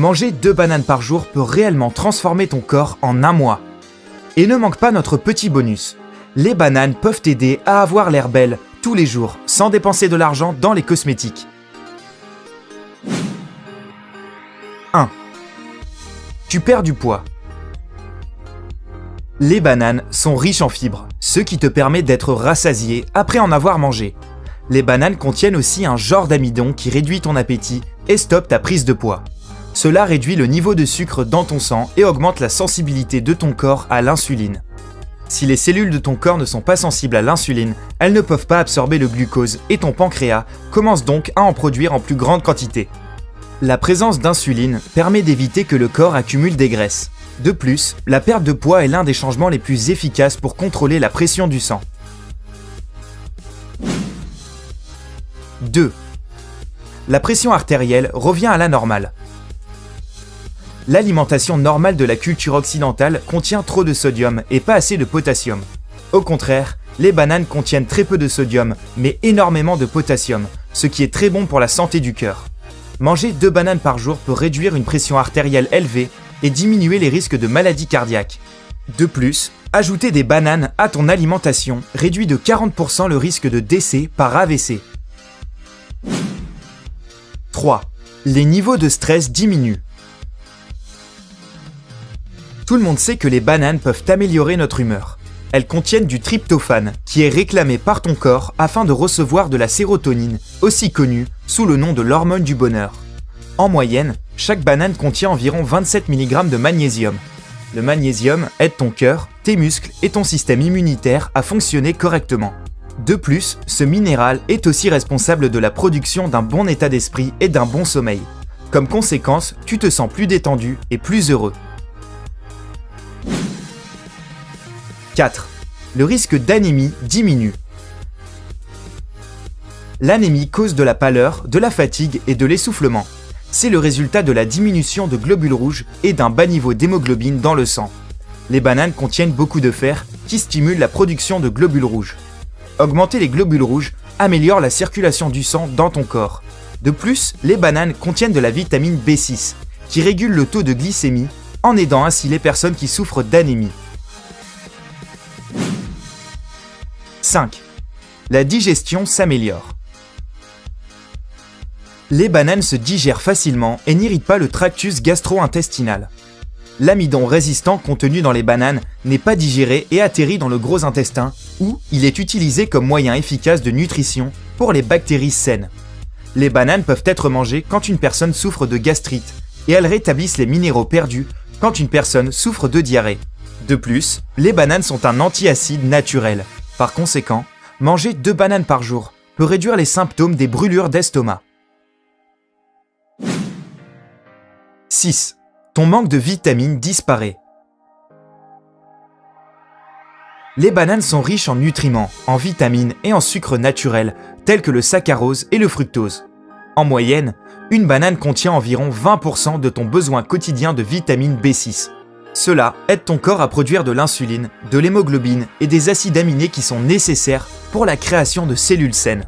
Manger 2 bananes par jour peut réellement transformer ton corps en un mois. Et ne manque pas notre petit bonus. Les bananes peuvent t'aider à avoir l'air belle tous les jours sans dépenser de l'argent dans les cosmétiques. 1. Tu perds du poids. Les bananes sont riches en fibres, ce qui te permet d'être rassasié après en avoir mangé. Les bananes contiennent aussi un genre d'amidon qui réduit ton appétit et stoppe ta prise de poids. Cela réduit le niveau de sucre dans ton sang et augmente la sensibilité de ton corps à l'insuline. Si les cellules de ton corps ne sont pas sensibles à l'insuline, elles ne peuvent pas absorber le glucose et ton pancréas commence donc à en produire en plus grande quantité. La présence d'insuline permet d'éviter que le corps accumule des graisses. De plus, la perte de poids est l'un des changements les plus efficaces pour contrôler la pression du sang. 2. La pression artérielle revient à la normale. L'alimentation normale de la culture occidentale contient trop de sodium et pas assez de potassium. Au contraire, les bananes contiennent très peu de sodium, mais énormément de potassium, ce qui est très bon pour la santé du cœur. Manger 2 bananes par jour peut réduire une pression artérielle élevée et diminuer les risques de maladies cardiaques. De plus, ajouter des bananes à ton alimentation réduit de 40% le risque de décès par AVC. 3. Les niveaux de stress diminuent. Tout le monde sait que les bananes peuvent améliorer notre humeur. Elles contiennent du tryptophane, qui est réclamé par ton corps afin de recevoir de la sérotonine, aussi connue sous le nom de l'hormone du bonheur. En moyenne, chaque banane contient environ 27 mg de magnésium. Le magnésium aide ton cœur, tes muscles et ton système immunitaire à fonctionner correctement. De plus, ce minéral est aussi responsable de la production d'un bon état d'esprit et d'un bon sommeil. Comme conséquence, tu te sens plus détendu et plus heureux. 4. Le risque d'anémie diminue. L'anémie cause de la pâleur, de la fatigue et de l'essoufflement. C'est le résultat de la diminution de globules rouges et d'un bas niveau d'hémoglobine dans le sang. Les bananes contiennent beaucoup de fer qui stimule la production de globules rouges. Augmenter les globules rouges améliore la circulation du sang dans ton corps. De plus, les bananes contiennent de la vitamine B6 qui régule le taux de glycémie en aidant ainsi les personnes qui souffrent d'anémie. 5. La digestion s'améliore. Les bananes se digèrent facilement et n'irritent pas le tractus gastro-intestinal. L'amidon résistant contenu dans les bananes n'est pas digéré et atterrit dans le gros intestin où il est utilisé comme moyen efficace de nutrition pour les bactéries saines. Les bananes peuvent être mangées quand une personne souffre de gastrite et elles rétablissent les minéraux perdus quand une personne souffre de diarrhée. De plus, les bananes sont un antiacide naturel. Par conséquent, manger 2 bananes par jour peut réduire les symptômes des brûlures d'estomac. 6. Ton manque de vitamines disparaît. Les bananes sont riches en nutriments, en vitamines et en sucres naturels tels que le saccharose et le fructose. En moyenne, une banane contient environ 20% de ton besoin quotidien de vitamine B6. Cela aide ton corps à produire de l'insuline, de l'hémoglobine et des acides aminés qui sont nécessaires pour la création de cellules saines.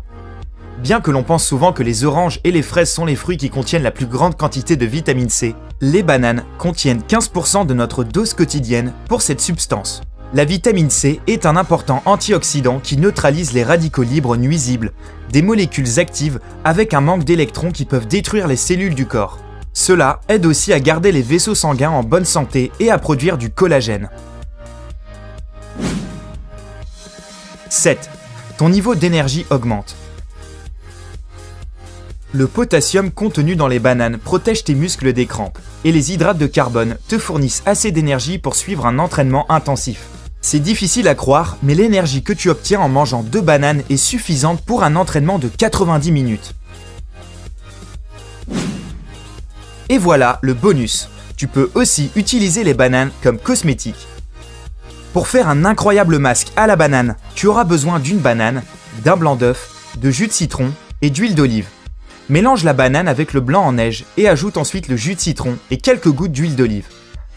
Bien que l'on pense souvent que les oranges et les fraises sont les fruits qui contiennent la plus grande quantité de vitamine C, les bananes contiennent 15% de notre dose quotidienne pour cette substance. La vitamine C est un important antioxydant qui neutralise les radicaux libres nuisibles, des molécules actives avec un manque d'électrons qui peuvent détruire les cellules du corps. Cela aide aussi à garder les vaisseaux sanguins en bonne santé et à produire du collagène. 7. Ton niveau d'énergie augmente. Le potassium contenu dans les bananes protège tes muscles des crampes et les hydrates de carbone te fournissent assez d'énergie pour suivre un entraînement intensif. C'est difficile à croire, mais l'énergie que tu obtiens en mangeant 2 bananes est suffisante pour un entraînement de 90 minutes. Et voilà le bonus. Tu peux aussi utiliser les bananes comme cosmétique. Pour faire un incroyable masque à la banane, tu auras besoin d'une banane, d'un blanc d'œuf, de jus de citron et d'huile d'olive. Mélange la banane avec le blanc en neige et ajoute ensuite le jus de citron et quelques gouttes d'huile d'olive.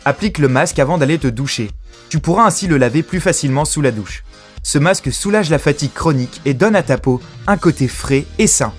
Applique le masque avant d'aller te doucher. Tu pourras ainsi le laver plus facilement sous la douche. Ce masque soulage la fatigue chronique et donne à ta peau un côté frais et sain.